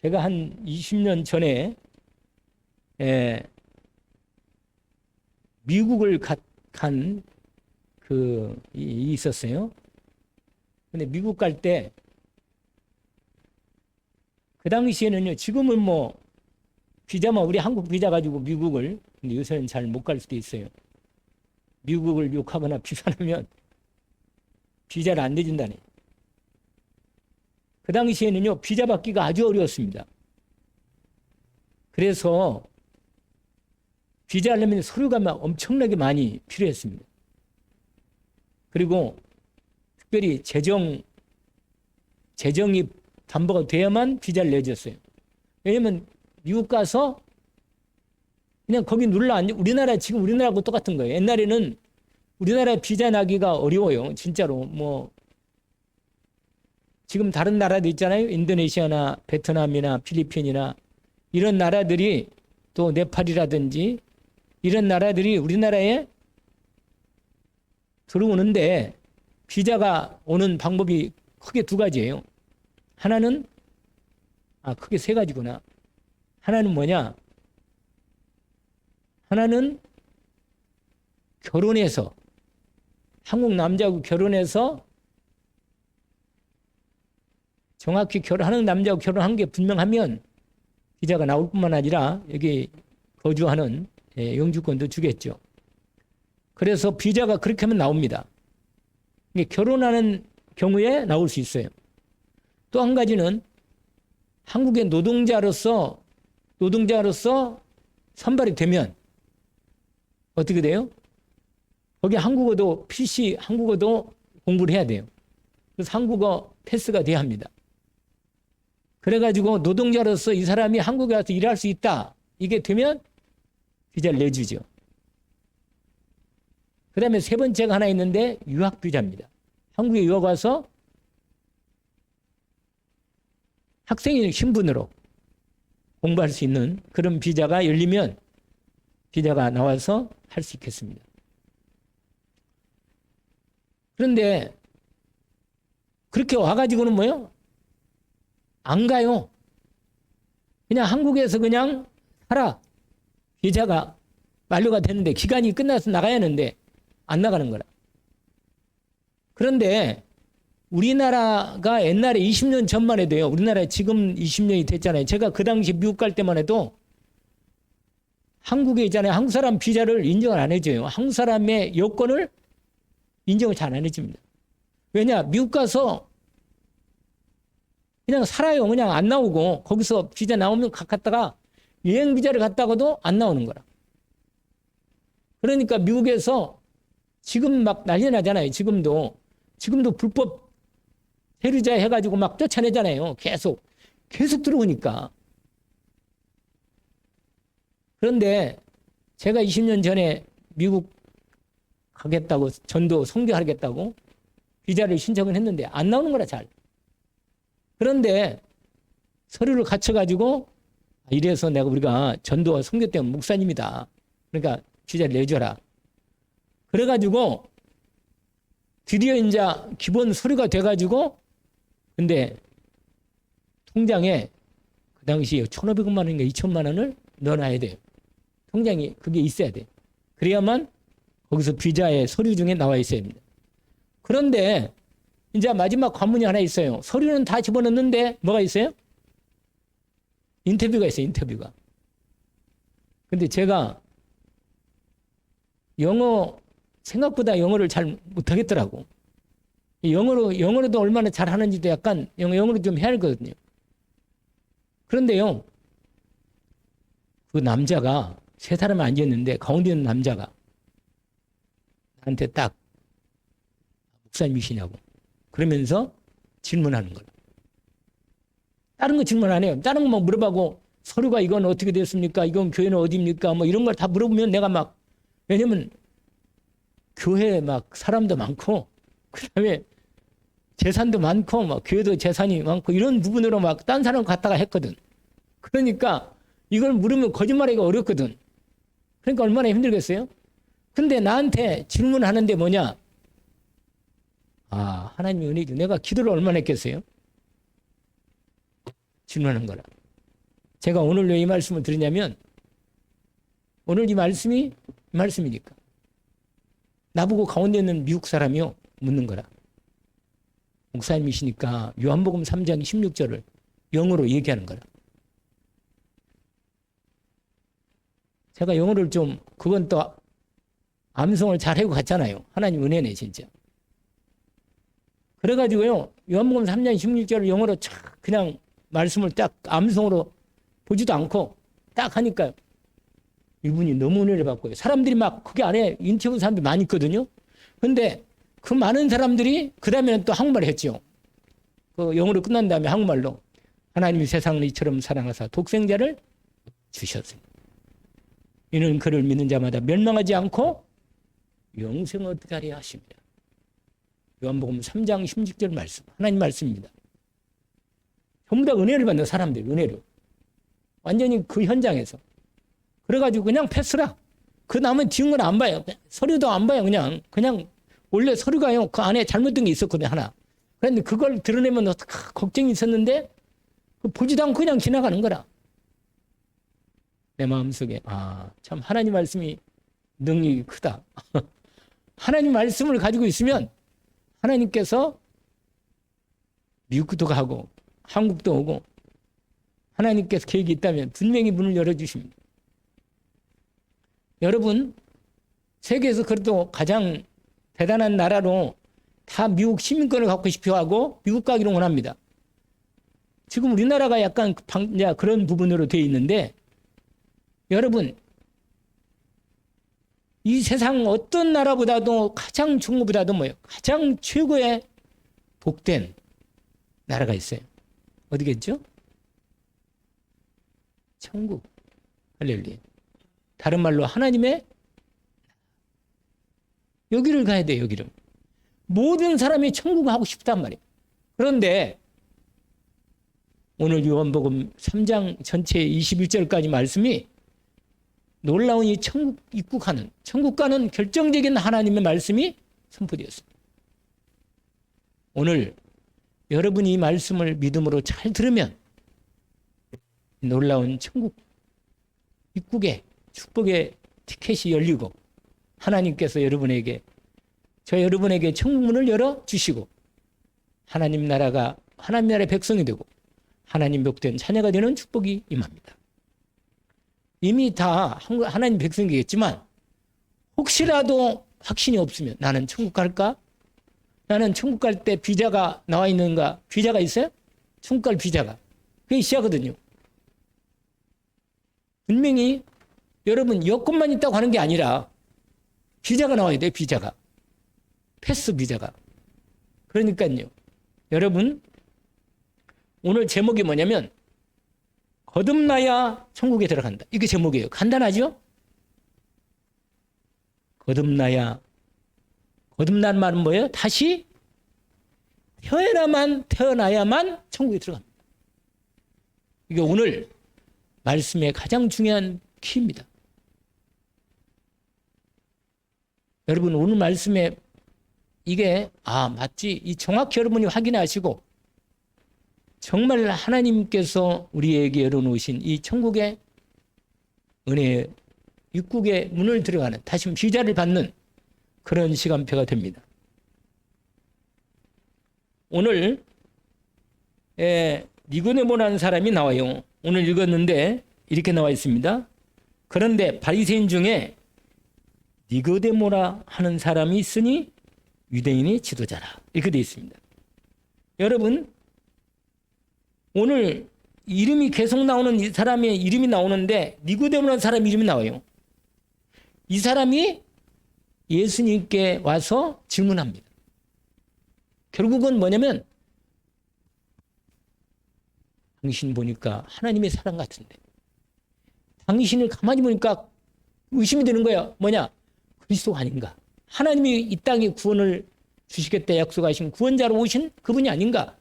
제가 한 20년 전에 미국을 간 있었어요. 근데 미국 갈 때 그 당시에는요, 지금은 뭐 비자만 우리 한국 비자 가지고 미국을, 근데 요새는 잘 못 갈 수도 있어요. 미국을 욕하거나 비판하면 비자를 안 내준다니. 그 당시에는요, 비자 받기가 아주 어려웠습니다. 그래서 비자 하려면 서류가 막 엄청나게 많이 필요했습니다. 그리고 특별히 재정이 담보가 돼야만 비자를 내줬어요. 왜냐면 미국 가서 그냥 거기 눌러 앉아, 지금 우리나라하고 똑같은 거예요. 옛날에는 우리나라에 비자 나기가 어려워요. 진짜로. 뭐, 지금 다른 나라도 있잖아요. 인도네시아나 베트남이나 필리핀이나 이런 나라들이, 또 네팔이라든지 이런 나라들이 우리나라에 들어오는데 비자가 오는 방법이 크게 두 가지예요. 하나는, 크게 세 가지구나. 하나는 뭐냐? 하나는 결혼해서, 한국 남자하고 결혼해서, 정확히 한국 남자하고 결혼한 게 분명하면 비자가 나올 뿐만 아니라 여기 거주하는 영주권도 주겠죠. 그래서 비자가 그렇게 하면 나옵니다. 결혼하는 경우에 나올 수 있어요. 또 한 가지는 한국의 노동자로서 선발이 되면 어떻게 돼요? 거기 한국어도 한국어도 공부를 해야 돼요. 그래서 한국어 패스가 돼야 합니다. 그래가지고 노동자로서 이 사람이 한국에 와서 일할 수 있다. 이게 되면 비자를 내주죠. 그 다음에 세 번째가 하나 있는데 유학 비자입니다. 한국에 유학 와서 학생의 신분으로 공부할 수 있는 그런 비자가 열리면 비자가 나와서 할 수 있겠습니다. 그런데 그렇게 와가지고는 뭐요? 안 가요. 그냥 한국에서 그냥 살아. 비자가 만료가 되는데 기간이 끝나서 나가야 하는데 안 나가는 거라. 그런데 우리나라가 옛날에 20년 전만 해도요. 우리나라에 지금 20년이 됐잖아요. 제가 그 당시 미국 갈 때만 해도 한국에 있잖아요. 한국 사람 비자를 인정을 안 해줘요. 한국 사람의 여권을 인정을 잘 안 해줍니다. 왜냐? 미국 가서 그냥 살아요. 그냥 안 나오고 거기서 비자 나오면 갔다가 여행 비자를 갔다가도 안 나오는 거라. 그러니까 미국에서 지금 막 난리 나잖아요. 지금도 불법 세류자 해가지고 막 쫓아내잖아요. 계속 들어오니까. 그런데 제가 20년 전에 미국 가겠다고, 전도 선교하겠다고 비자를 신청을 했는데 안 나오는 거라 잘. 그런데 서류를 갖춰가지고 이래서 우리가 전도와 선교 때문에 목사님이다. 그러니까 비자를 내줘라. 그래가지고 드디어 이제 기본 서류가 돼가지고, 근데 통장에 그 당시에 1,500만 원인가 2,000만 원을 넣어놔야 돼요. 통장에 그게 있어야 돼. 그래야만 거기서 비자의 서류 중에 나와 있어야 합니다. 그런데 이제 마지막 관문이 하나 있어요. 서류는 다 집어넣는데 뭐가 있어요? 인터뷰가 있어요. 인터뷰가. 근데 제가 생각보다 영어를 잘 못하겠더라고. 영어로도 얼마나 잘하는지도 약간 영어로 좀 해야 하거든요. 그런데요, 그 남자가 세 사람이 앉았는데 가운데 있는 남자가 나한테 딱 목사님이시냐고 그러면서 질문하는 거예요. 다른 거 질문 안 해요. 다른 거 뭐 물어보고 서류가 이건 어떻게 됐습니까? 이건 교회는 어디입니까? 뭐 이런 걸 다 물어보면 내가 막, 왜냐면 교회에 막 사람도 많고 그다음에 재산도 많고 막 교회도 재산이 많고 이런 부분으로 막 딴 사람 갖다가 했거든. 그러니까 이걸 물으면 거짓말하기가 어렵거든. 그러니까 얼마나 힘들겠어요? 근데 나한테 질문하는데 뭐냐? 하나님이 은혜죠. 내가 기도를 얼마나 했겠어요? 질문하는 거라. 제가 오늘 왜 이 말씀을 드리냐면 오늘 이 말씀이니까. 나보고 가운데 있는 미국 사람이요 묻는 거라. 목사님이시니까 요한복음 3장 16절을 영어로 얘기하는 거라. 제가 영어를 좀 그건 또 암송을 잘 해고 갔잖아요. 하나님 은혜네 진짜. 그래가지고요 요한복음 3장 16절을 영어로 착 그냥 말씀을 딱 암송으로 보지도 않고 딱 하니까 이분이 너무 은혜를 받고요. 사람들이 막 그게 안에 인터뷰 사람들이 많이 있거든요. 근데 그 많은 사람들이 그 다음에는 또 한국말을 했죠. 그 영어로 끝난 다음에 한국말로 하나님이 세상을 이처럼 사랑하사 독생자를 주셨습니다. 이는 그를 믿는 자마다 멸망하지 않고 영생을 얻게 하려 하십니다. 요한복음 3장 16절 말씀, 하나님 말씀입니다. 전부 다 은혜를 받는 사람들, 은혜로. 완전히 그 현장에서. 그래가지고 그냥 패스라. 그 남은 뒤은 건 안 봐요. 서류도 안 봐요. 그냥 원래 서류가요. 그 안에 잘못된 게 있었거든요. 하나. 그런데 그걸 드러내면 걱정이 있었는데 보지도 않고 그냥 지나가는 거라. 내 마음속에 참 하나님 말씀이 능력이 크다. 하나님 말씀을 가지고 있으면 하나님께서 미국도 가고 한국도 오고 하나님께서 계획이 있다면 분명히 문을 열어주십니다. 여러분 세계에서 그래도 가장 대단한 나라로 다 미국 시민권을 갖고 싶어 하고 미국 가기를 원합니다. 지금 우리나라가 약간 그런 부분으로 되어 있는데 여러분 이 세상 어떤 나라보다도 가장 중국보다도 가장 최고의 복된 나라가 있어요. 어디겠죠? 천국. 할렐루야. 다른 말로 하나님의 여기를 가야 돼요. 여기를. 모든 사람이 천국 하고 싶단 말이에요. 그런데 오늘 요한복음 3장 전체 21절까지 말씀이 놀라운 이 천국 입국하는 천국과는 결정적인 하나님의 말씀이 선포되었습니다. 오늘 여러분이 이 말씀을 믿음으로 잘 들으면 놀라운 천국 입국의 축복의 티켓이 열리고 하나님께서 여러분에게 천국문을 열어주시고 하나님 나라의 백성이 되고 하나님 복된 자녀가 되는 축복이 임합니다. 이미 다 하나님 백성이겠지만 혹시라도 확신이 없으면 나는 천국 갈까? 나는 천국 갈 때 비자가 나와 있는가? 비자가 있어요? 천국 갈 비자가. 그게 시야거든요. 분명히 여러분 여권만 있다고 하는 게 아니라 비자가 나와야 돼요. 비자가. 패스 비자가. 그러니까요. 여러분 오늘 제목이 뭐냐면 거듭나야 천국에 들어간다. 이게 제목이에요. 간단하죠? 거듭난 말은 뭐예요? 다시 태어나야만 천국에 들어갑니다. 이게 오늘 말씀의 가장 중요한 키입니다. 여러분 오늘 말씀에 이게 맞지? 정확히 여러분이 확인하시고 정말 하나님께서 우리에게 열어놓으신 이 천국의 은혜의 입국의 문을 들어가는 다시 비자를 받는 그런 시간표가 됩니다. 오늘 니고데모라는 사람이 나와요. 오늘 읽었는데 이렇게 나와 있습니다. 그런데 바리새인 중에 니고데모라 하는 사람이 있으니 유대인의 지도자라. 이렇게 되어 있습니다. 여러분 오늘 이름이 계속 나오는 이 사람의 이름이 나오는데 니고데모라는 사람 이름이 나와요. 이 사람이 예수님께 와서 질문합니다. 결국은 뭐냐면 당신 보니까 하나님의 사랑 같은데 당신을 가만히 보니까 의심이 되는 거야. 뭐냐? 그리스도 아닌가? 하나님이 이 땅에 구원을 주시겠다 약속하신 구원자로 오신 그분이 아닌가?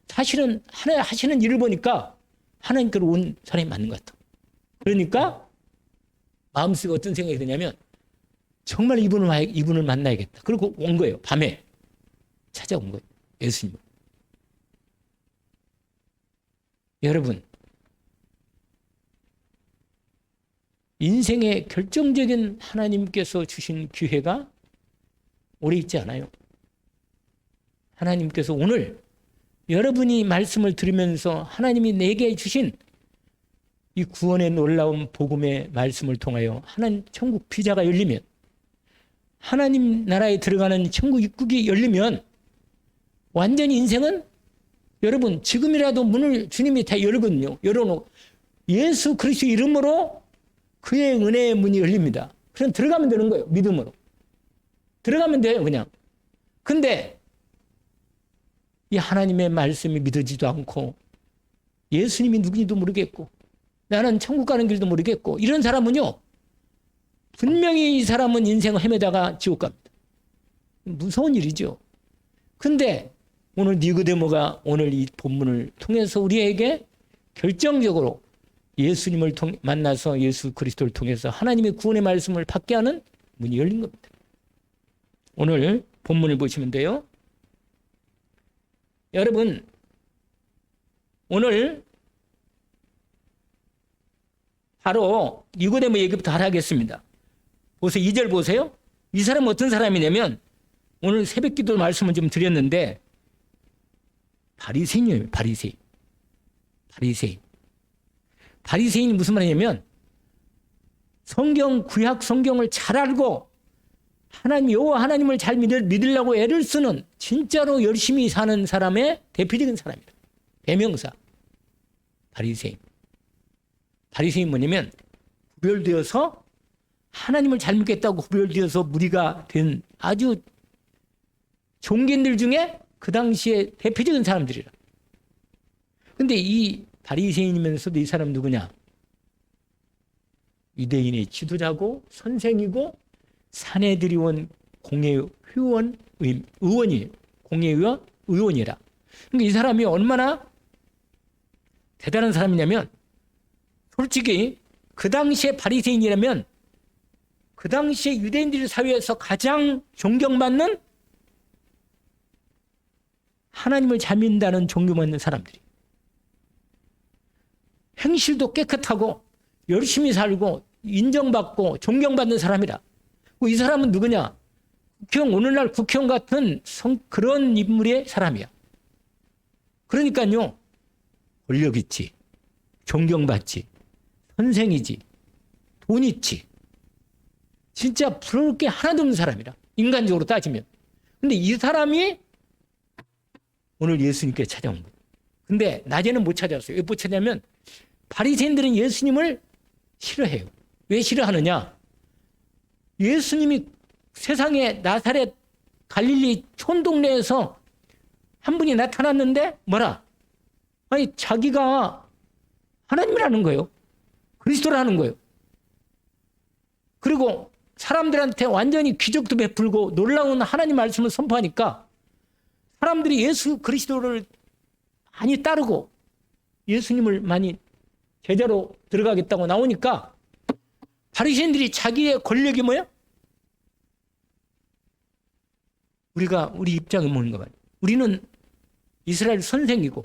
사실은 하나님 하시는 일을 보니까 하나님께로 온 사람이 맞는 것 같아. 그러니까 마음속에 어떤 생각이 드냐면 정말 이분을 만나야겠다. 그리고 온 거예요. 밤에 찾아온 거예요. 예수님을. 여러분 인생의 결정적인 하나님께서 주신 기회가 오래 있지 않아요. 하나님께서 오늘 여러분이 말씀을 들으면서 하나님이 내게 주신 이 구원의 놀라운 복음의 말씀을 통하여 하나님 천국 비자가 열리면, 하나님 나라에 들어가는 천국 입국이 열리면 완전히 인생은, 여러분 지금이라도 문을 주님이 다 열거든요. 열어놓고 예수 그리스도 이름으로 그의 은혜의 문이 열립니다. 그럼 들어가면 되는 거예요. 믿음으로 들어가면 돼요. 그냥. 근데 이 하나님의 말씀이 믿어지도 않고 예수님이 누군지도 모르겠고 나는 천국 가는 길도 모르겠고 이런 사람은요, 분명히 이 사람은 인생을 헤매다가 지옥 갑니다. 무서운 일이죠. 근데 오늘 니고데모가 오늘 이 본문을 통해서 우리에게 결정적으로 예수님을 만나서 예수 그리스도를 통해서 하나님의 구원의 말씀을 받게 하는 문이 열린 겁니다. 오늘 본문을 보시면 돼요. 여러분, 오늘 바로 니고데모 얘기부터 하겠습니다. 보세요. 2절 보세요. 이 사람은 어떤 사람이냐면, 오늘 새벽 기도 말씀을 좀 드렸는데 바리새인이에요. 바리새인이 무슨 말이냐면, 구약 성경을 잘 알고 하나님, 여호와 하나님을 잘 믿으려고 애를 쓰는, 진짜로 열심히 사는 사람의 대표적인 사람이다. 대명사. 바리새인 뭐냐면, 구별되어서 하나님을 잘 믿겠다고 구별되어서 무리가 된 아주 종견들 중에 그 당시에 대표적인 사람들이라. 근데 이 바리새인이면서도 이 사람 누구냐? 유대인의 지도자고 선생이고 사내들이원 의원이에요. 공회의원 의원이라. 그러니까 이 사람이 얼마나 대단한 사람이냐면, 솔직히 그 당시에 바리새인이라면 그 당시에 유대인들 사회에서 가장 존경받는, 하나님을 잘 믿는다는 존경받는 사람들이, 행실도 깨끗하고 열심히 살고 인정받고 존경받는 사람이라. 이 사람은 누구냐? 오늘날 국형 같은 그런 인물의 사람이야. 그러니까요, 권력 있지, 존경받지, 선생이지, 돈 있지, 진짜 부러울 게 하나도 없는 사람이라, 인간적으로 따지면. 근데 이 사람이 오늘 예수님께 찾아온 거예요. 근데 낮에는 못 찾았어요. 왜 못 찾냐면, 바리새인들은 예수님을 싫어해요. 왜 싫어하느냐? 예수님이 세상에 나사렛 갈릴리 촌동네에서 한 분이 나타났는데 뭐라? 아니, 자기가 하나님이라는 거예요. 그리스도라는 거예요. 그리고 사람들한테 완전히 기적도 베풀고 놀라운 하나님 말씀을 선포하니까 사람들이 예수 그리스도를 많이 따르고 예수님을 많이 제자로 들어가겠다고 나오니까 바리새인들이 자기의 권력이 뭐야? 우리 입장은 뭔가 말이야. 우리는 이스라엘 선생이고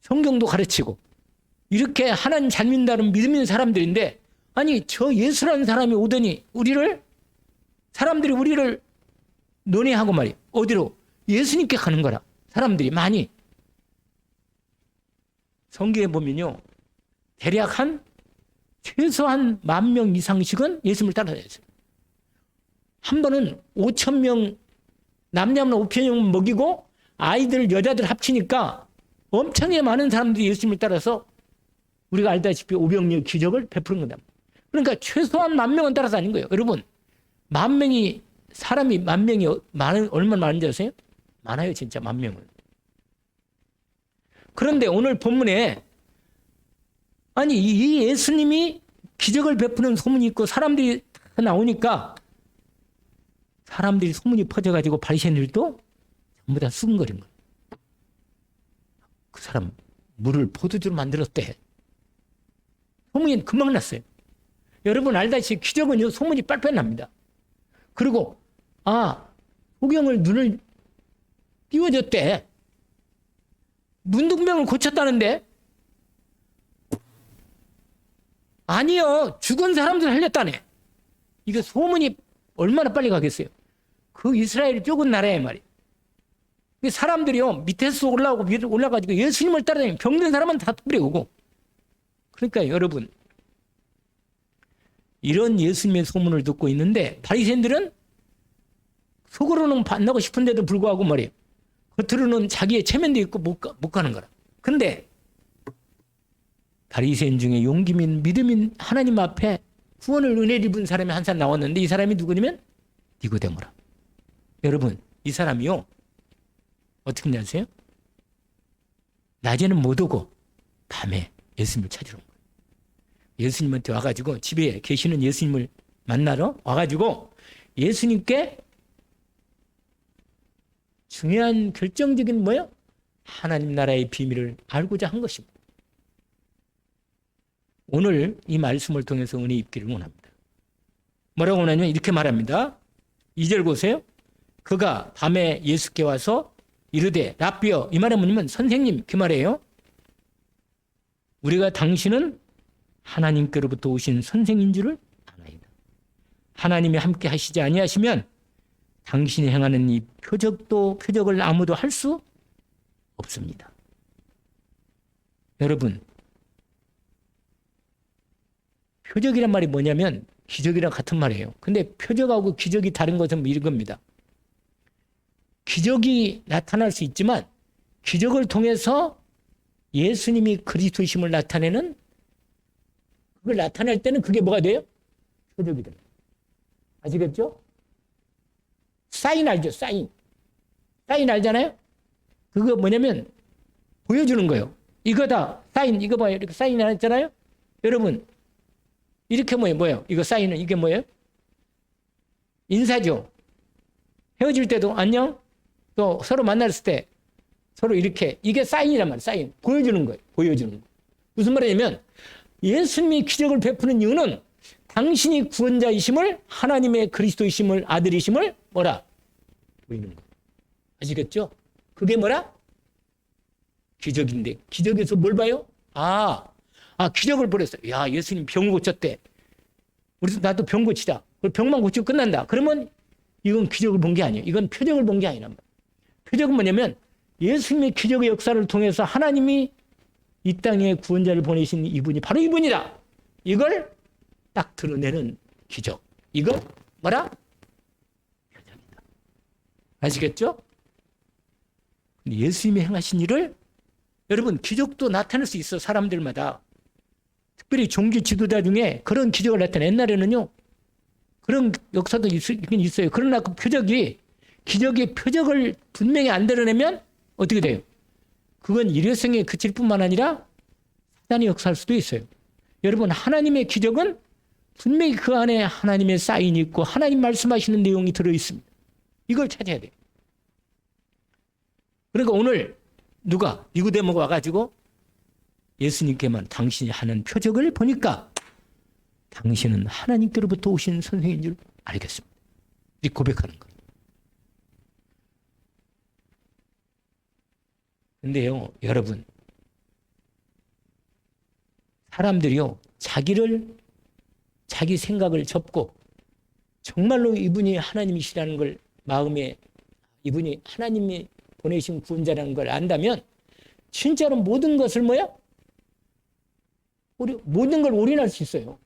성경도 가르치고 이렇게 하나님 잘 믿는다는 믿음 있는 사람들인데, 아니 저 예수라는 사람이 오더니 사람들이 우리를 논의하고 말이야. 어디로? 예수님께 가는 거라. 사람들이 많이. 성경에 보면요, 대략 최소한 10,000명 이상씩은 예수님을 따라다녔어요. 한 번은 5,000명, 남자만 5,000명 먹이고 아이들, 여자들 합치니까 엄청나게 많은 사람들이 예수님을 따라서 우리가 알다시피 오병이어 기적을 베푸는 거다. 그러니까 최소한 10,000명은 따라다닌 거예요. 여러분, 10,000명이, 사람이 10,000명이 얼마나 많은지 아세요? 많아요, 진짜 10,000명은. 그런데 오늘 본문에, 아니 이 예수님이 기적을 베푸는 소문이 있고 사람들이 다 나오니까 사람들이 소문이 퍼져가지고 바리새인들도 전부 다 수근거린 거예요. 그 사람 물을 포도주로 만들었대. 소문이 금방 났어요. 여러분 알다시피 기적은요, 소문이 빨빨 납니다. 그리고 소경을 눈을 띄워줬대. 문둥병을 고쳤다는데, 아니요. 죽은 사람들 살렸다네. 이게 소문이 얼마나 빨리 가겠어요. 그 이스라엘이 좁은 나라에 말이에요. 사람들이요. 밑에서 올라가지고 예수님을 따라다니면 병든 사람은 다 뿌려오고. 그러니까 여러분, 이런 예수님의 소문을 듣고 있는데 바리새인들은 속으로는 만나고 싶은데도 불구하고 말이에요. 겉으로는 자기의 체면도 있고 못 가는 거라. 근데 바리새인 중에 용기민 믿음인 하나님 앞에 구원을 은혜를 입은 사람이 한 사람 나왔는데 이 사람이 누구냐면 니고데모라. 여러분, 이 사람이요. 어떻게 하는지 아세요? 낮에는 못 오고 밤에 예수님을 찾으러 온 거예요. 예수님한테 와가지고 집에 계시는 예수님을 만나러 와가지고 예수님께 중요한 결정적인 뭐요? 하나님 나라의 비밀을 알고자 한 것입니다. 오늘 이 말씀을 통해서 은혜 입기를 원합니다. 뭐라고 하냐면 이렇게 말합니다. 2절 보세요. 그가 밤에 예수께 와서 이르되 라삐어, 이 말은 뭐냐면 선생님, 그 말이에요. 우리가 당신은 하나님께로부터 오신 선생인 줄을 아나이다. 하나님이 함께 하시지 아니하시면 당신이 행하는 이 표적을 아무도 할 수 없습니다. 여러분, 표적이란 말이 뭐냐면 기적이랑 같은 말이에요. 근데 표적하고 기적이 다른 것은 이겁니다. 기적이 나타날 수 있지만 기적을 통해서 예수님이 그리스도심을 나타내는, 그걸 나타낼 때는 그게 뭐가 돼요? 표적이 돼요. 아시겠죠? 사인 알죠? 사인 알잖아요? 그거 뭐냐면 보여주는 거예요. 이거다. 사인, 이거 봐요. 이렇게 사인 했잖아요? 여러분, 이렇게 뭐예요? 이거 사인은 이게 뭐예요? 인사죠. 헤어질 때도 안녕? 또 서로 만났을 때 서로 이렇게, 이게 사인이란 말이에요. 사인. 보여주는 거예요. 보여주는 거. 무슨 말이냐면 예수님이 기적을 베푸는 이유는 당신이 구원자이심을, 하나님의 그리스도이심을, 아들이심을 뭐라? 보이는 거예요. 아시겠죠? 그게 뭐라? 기적인데 기적에서 뭘 봐요? 기적을 벌였어요. 야, 예수님 병을 고쳤대. 우리도 나도 병 고치자. 병만 고치고 끝난다. 그러면 이건 기적을 본 게 아니에요. 이건 표적을 본 게 아니란 말이에요. 표적은 뭐냐면 예수님의 기적의 역사를 통해서 하나님이 이 땅에 구원자를 보내신 이분이 바로 이분이다. 이걸 딱 드러내는 기적. 이거 뭐라? 표적이다. 아시겠죠? 예수님이 행하신 일을, 여러분, 기적도 나타낼 수 있어. 사람들마다. 특별히 종교 지도자 중에 그런 기적을 나타내. 옛날에는요, 그런 역사도 있긴 있어요. 그러나 그 기적의 표적을 분명히 안 드러내면 어떻게 돼요? 그건 일회성에 그칠 뿐만 아니라 사단이 역사할 수도 있어요. 여러분, 하나님의 기적은 분명히 그 안에 하나님의 사인이 있고 하나님 말씀하시는 내용이 들어있습니다. 이걸 찾아야 돼요. 그러니까 오늘 누가 니고데모가 와가지고 예수님께만 당신이 하는 표적을 보니까 당신은 하나님께로부터 오신 선생인 줄 알겠습니다. 이렇게 고백하는 거예요. 근데요, 여러분, 사람들이요, 자기 생각을 접고 정말로 이분이 하나님이시라는 걸 마음에, 이분이 하나님이 보내신 구원자라는 걸 안다면 진짜로 모든 것을 모든 걸 올인할 수 있어요.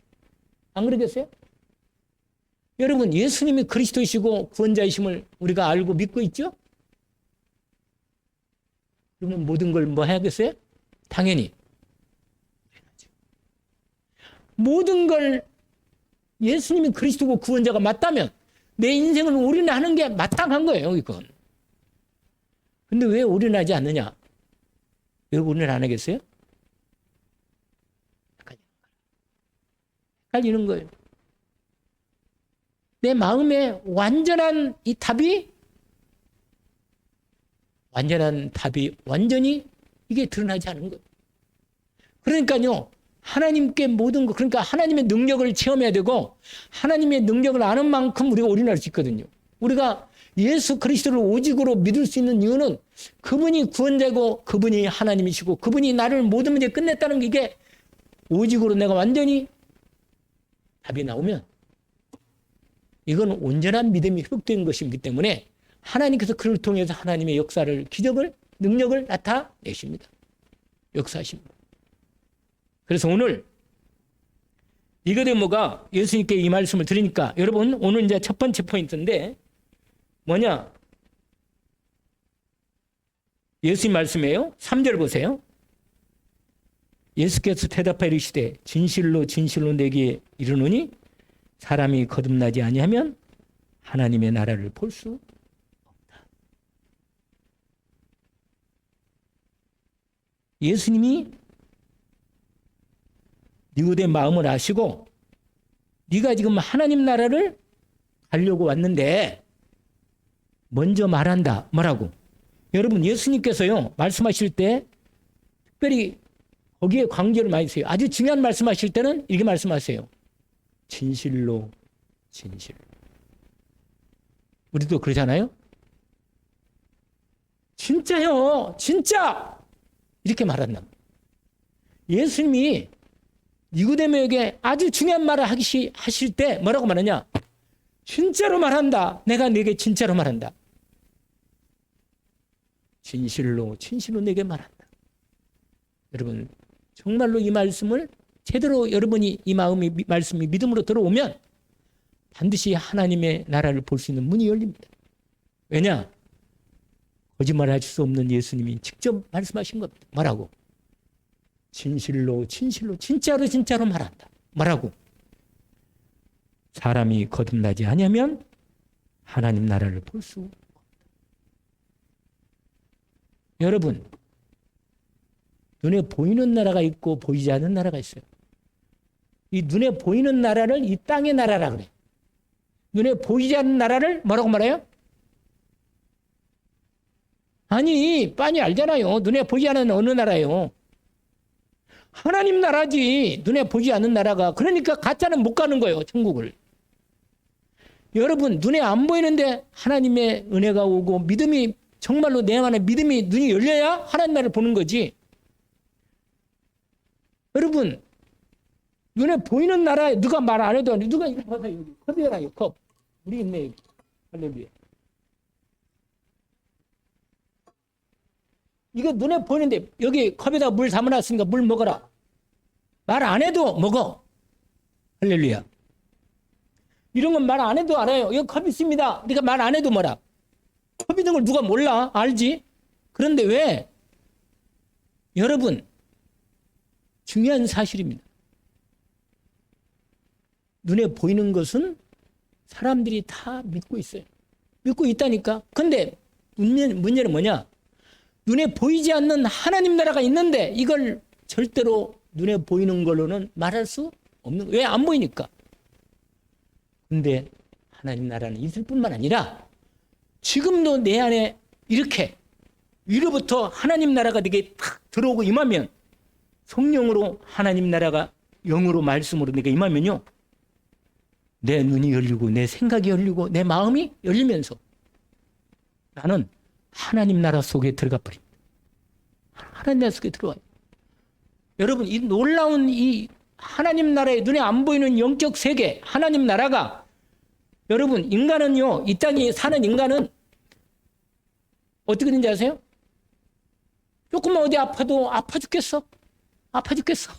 안 그러겠어요? 여러분, 예수님이 그리스도이시고 구원자이심을 우리가 알고 믿고 있죠? 그러면 모든 걸 뭐 해야겠어요? 당연히 모든 걸 예수님이 그리스도고 구원자가 맞다면 내 인생을 올인하는 게 마땅한 거예요, 이건. 근데 왜 올인하지 않느냐? 왜 올인 안 하겠어요? 헷갈리는 거예요. 내 마음에 완전한 답이 완전히 이게 드러나지 않은 거예요. 그러니까요, 하나님께 모든 것, 그러니까 하나님의 능력을 체험해야 되고 하나님의 능력을 아는 만큼 우리가 올인할 수 있거든요. 우리가 예수 그리스도를 오직으로 믿을 수 있는 이유는 그분이 구원자고 그분이 하나님이시고 그분이 나를 모든 문제 끝냈다는 게, 이게 오직으로 내가 완전히 답이 나오면 이건 온전한 믿음이 회복된 것이기 때문에 하나님께서 그를 통해서 하나님의 역사를, 기적을, 능력을 나타내십니다. 역사하십니다. 그래서 오늘 니고데모가 예수님께 이 말씀을 들으니까 여러분 오늘 이제 첫 번째 포인트인데 뭐냐? 예수님 말씀이에요. 3절 보세요. 예수께서 대답하여 이르시되 진실로 진실로 내게 이르노니 사람이 거듭나지 아니하면 하나님의 나라를 볼 수 없다. 예수님이 니고데 마음을 아시고 네가 지금 하나님 나라를 가려고 왔는데 먼저 말한다. 뭐라고? 여러분 예수님께서요 말씀하실 때 특별히 거기에 강조를 많이 써요. 아주 중요한 말씀하실 때는 이렇게 말씀하세요. 진실로 진실로. 우리도 그러잖아요. 진짜요. 진짜. 이렇게 말한다. 예수님이 니고데모에게 아주 중요한 말을 하실 때 뭐라고 말하냐? 진짜로 말한다. 내가 네게 진짜로 말한다. 진실로 진실로 내게 말한다. 여러분 정말로 이 말씀을 제대로 여러분이 이 말씀이 믿음으로 들어오면 반드시 하나님의 나라를 볼 수 있는 문이 열립니다. 왜냐? 거짓말할 수 없는 예수님이 직접 말씀하신 겁니다. 뭐라고? 진실로 진실로 진짜로 진짜로 말한다. 뭐라고? 사람이 거듭나지 아니하면 하나님 나라를 볼 수 없다. 여러분 눈에 보이는 나라가 있고 보이지 않는 나라가 있어요. 이 눈에 보이는 나라를 이 땅의 나라라 그래. 눈에 보이지 않는 나라를 뭐라고 말해요? 아니 빤히 알잖아요. 눈에 보이지 않는 어느 나라예요? 하나님 나라지. 눈에 보이지 않는 나라가. 그러니까 가짜는 못 가는 거예요. 천국을. 여러분 눈에 안 보이는데 하나님의 은혜가 오고 믿음이 정말로 내 안에 믿음이 눈이 열려야 하나님 나라를 보는 거지. 여러분 눈에 보이는 나라에 누가 말 안 해도 누가 이거 봐서 여기 컵이잖아요. 컵. 우리 있네. 할렐루야. 이거 눈에 보이는데 여기 컵에다 물 담아놨으니까 물 먹어라. 말 안 해도 먹어. 할렐루야. 이런 건 말 안 해도 알아요. 여기 컵 있습니다. 네가 말 안 해도 뭐라. 컵 있는 걸 누가 몰라. 알지? 그런데 왜? 여러분 중요한 사실입니다. 눈에 보이는 것은 사람들이 다 믿고 있어요. 믿고 있다니까. 근데 문제는 뭐냐? 눈에 보이지 않는 하나님 나라가 있는데 이걸 절대로 눈에 보이는 걸로는 말할 수 없는 거예요. 왜? 안 보이니까. 근데 하나님 나라는 있을 뿐만 아니라 지금도 내 안에 이렇게 위로부터 하나님 나라가 내게 탁 들어오고 임하면 성령으로 하나님 나라가 영으로 말씀으로 내가 임하면요. 내 눈이 열리고 내 생각이 열리고 내 마음이 열리면서 나는 하나님 나라 속에 들어가 버립니다. 하나님 나라 속에 들어가요. 여러분 이 놀라운 이 하나님 나라의 눈에 안 보이는 영적 세계 하나님 나라가 여러분 인간은요 이 땅에 사는 인간은 어떻게 되는지 아세요? 조금만 어디 아파도 아파 죽겠어. 아파 죽겠어.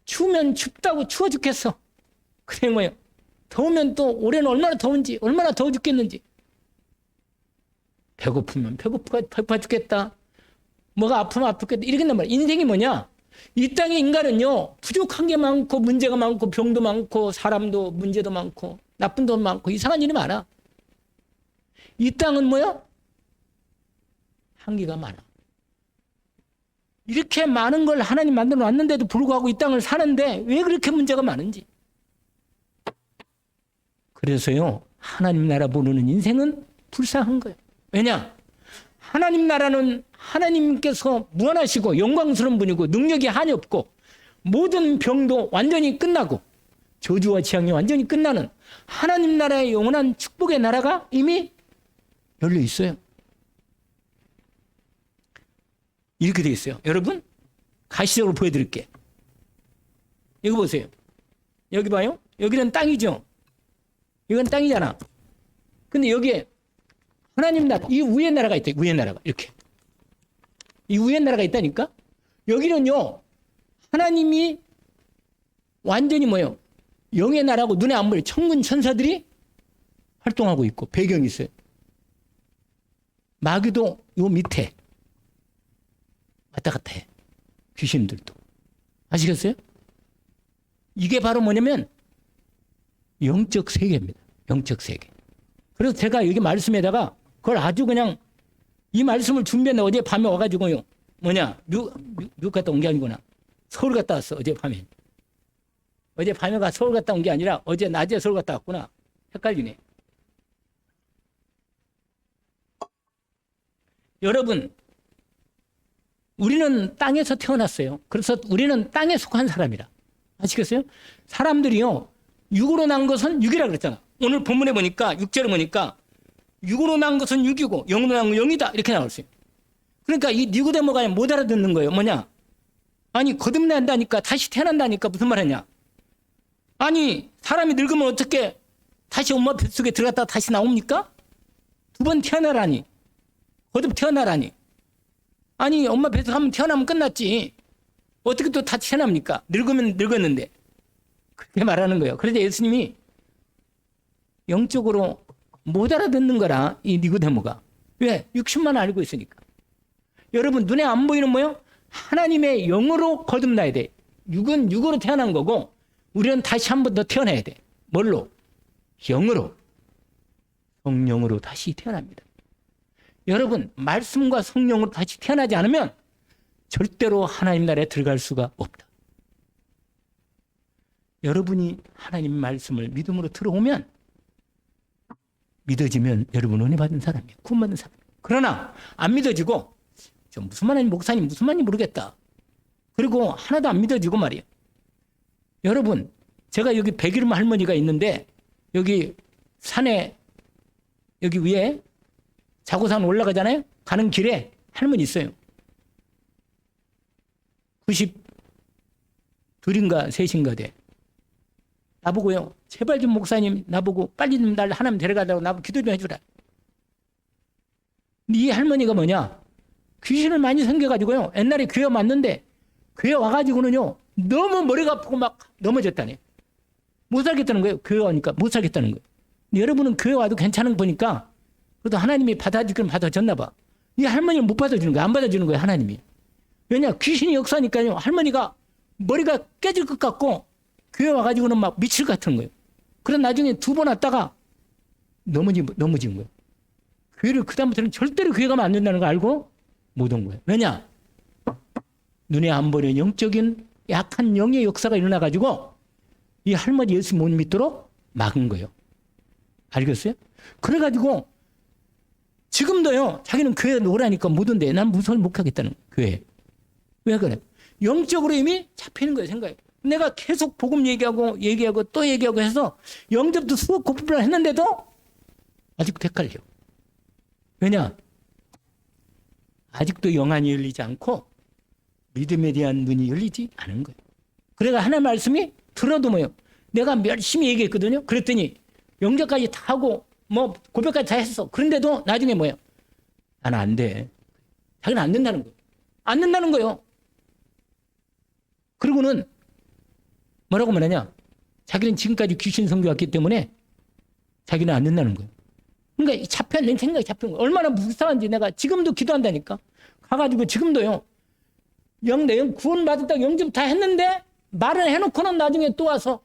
추우면 춥다고 추워 죽겠어. 그래 뭐예요? 더우면 또 올해는 얼마나 더운지 얼마나 더워 죽겠는지. 배고프면 배고파 죽겠다. 뭐가 아프면 아프겠다. 이렇게 된단 말이야. 인생이 뭐냐? 이 땅의 인간은요 부족한 게 많고 문제가 많고 병도 많고 사람도 문제도 많고 나쁜 돈 많고 이상한 일이 많아. 이 땅은 뭐야? 한계가 많아. 이렇게 많은 걸 하나님 만들어 놨는데도 불구하고 이 땅을 사는데 왜 그렇게 문제가 많은지. 그래서요 하나님 나라 모르는 인생은 불쌍한 거예요. 왜냐? 하나님 나라는 하나님께서 무한하시고 영광스러운 분이고 능력이 한이 없고 모든 병도 완전히 끝나고 저주와 재앙이 완전히 끝나는 하나님 나라의 영원한 축복의 나라가 이미 열려 있어요. 이렇게 되어 있어요. 여러분 가시적으로 보여드릴게요. 이거 보세요. 여기 봐요. 여기는 땅이죠. 이건 땅이잖아. 근데 여기에 하나님 나라, 이 위에 나라가 있다. 위에 나라가 이렇게. 이 위에 나라가 있다니까. 여기는요. 하나님이 완전히 뭐예요? 영의 나라고 눈에 안 보여. 천군 천사들이 활동하고 있고 배경이 있어요. 마귀도 요 밑에 왔다 갔다 해. 귀신들도. 아시겠어요? 이게 바로 뭐냐면 영적 세계입니다. 영적 세계. 그래서 제가 여기 말씀에다가 그걸 아주 그냥 이 말씀을 준비했는데 어제 밤에 와가지고요. 미국 갔다 온 게 아니구나. 서울 갔다 왔어. 어제 밤에. 어제 밤에 서울 갔다 온 게 아니라 어제 낮에 서울 갔다 왔구나. 헷갈리네. 여러분, 우리는 땅에서 태어났어요. 그래서 우리는 땅에 속한 사람이라. 아시겠어요? 사람들이요. 육으로 난 것은 육이라 그랬잖아. 오늘 본문에 보니까 6절에 보니까 육으로 난 것은 육이고 영으로 난 것은 영이다. 이렇게 나왔어요. 그러니까 이 니고데모가 못 알아듣는 거예요. 뭐냐? 아니 거듭난다니까 다시 태어난다니까 무슨 말이냐? 아니 사람이 늙으면 어떻게 다시 엄마 뱃속에 들어갔다가 다시 나옵니까? 두 번 태어나라니. 거듭 태어나라니. 아니 엄마 뱃속에 한번 태어나면 끝났지. 어떻게 또 다 태어납니까? 늙으면 늙었는데. 그렇게 말하는 거예요. 그래서 예수님이 영적으로 못 알아듣는 거라 이 니고데모가. 왜? 육신만 알고 있으니까. 여러분 눈에 안 보이는 뭐요? 하나님의 영으로 거듭나야 돼. 육은 육으로 태어난 거고 우리는 다시 한 번 더 태어나야 돼. 뭘로? 영으로. 성령으로 다시 태어납니다. 여러분 말씀과 성령으로 다시 태어나지 않으면 절대로 하나님 나라에 들어갈 수가 없다. 여러분이 하나님 말씀을 믿음으로 들어오면 믿어지면 여러분 은혜 받은 사람이에요. 구원받은 사람. 그러나 안 믿어지고 저 무슨 말인지 목사님 무슨 말인지 모르겠다. 그리고 하나도 안 믿어지고 말이에요. 여러분 제가 여기 백이름 할머니가 있는데 여기 산에 여기 위에 자고산 올라가잖아요. 가는 길에 할머니 있어요. 92인가 3인가 돼. 나보고요. 제발 좀 목사님 나보고 빨리 좀 날 하나님 데려가라고 나보고 기도 좀 해주라. 근데 이 할머니가 뭐냐. 귀신을 많이 생겨가지고요. 옛날에 교회 왔는데 교회 와가지고는요. 너무 머리가 아프고 막 넘어졌다네. 못 살겠다는 거예요. 교회 와니까 못 살겠다는 거예요. 근데 여러분은 교회 와도 괜찮은 거 보니까 그래도 하나님이 받아주기는 받아줬나 봐. 이 할머니를 못 받아주는 거예요. 안 받아주는 거예요. 하나님이. 왜냐 귀신이 역사니까요. 할머니가 머리가 깨질 것 같고 교회 와가지고는 막 미칠 것 같은 거예요. 그래서 나중에 2번 왔다가 넘어진 거예요. 교회를 그다음부터는 절대로 교회 가면 안 된다는 거 알고 못 온 거예요. 왜냐? 눈에 안 보이는 영적인 약한 영의 역사가 일어나가지고 이 할머니 예수 못 믿도록 막은 거예요. 알겠어요? 그래가지고 지금도요. 자기는 교회 오라니까 못 온대. 난 무서워 못 가겠다는 거예요. 교회. 왜 그래? 영적으로 이미 잡히는 거예요. 생각이. 내가 계속 복음 얘기하고 또 얘기하고 해서 영접도 수업 공부를 했는데도 아직도 헷갈려. 왜냐? 아직도 영안이 열리지 않고 믿음에 대한 눈이 열리지 않은 거예요. 그래가 하나님 말씀이 들어도 뭐예요? 내가 열심히 얘기했거든요. 그랬더니 영접까지 다 하고 뭐 고백까지 다 했어. 그런데도 나중에 뭐예요? 나는 안 돼. 자기는 안 된다는 거예요. 안 된다는 거예요. 그리고는 뭐라고 말하냐? 자기는 지금까지 귀신 섬겨왔기 때문에 자기는 안 된다는 거예요. 그러니까 내 생각이 잡히는 거예요. 얼마나 불쌍한지 내가 지금도 기도한다니까. 가가지고 지금도요. 내 구원 받았다고 영접 다 했는데 말을 해놓고는 나중에 또 와서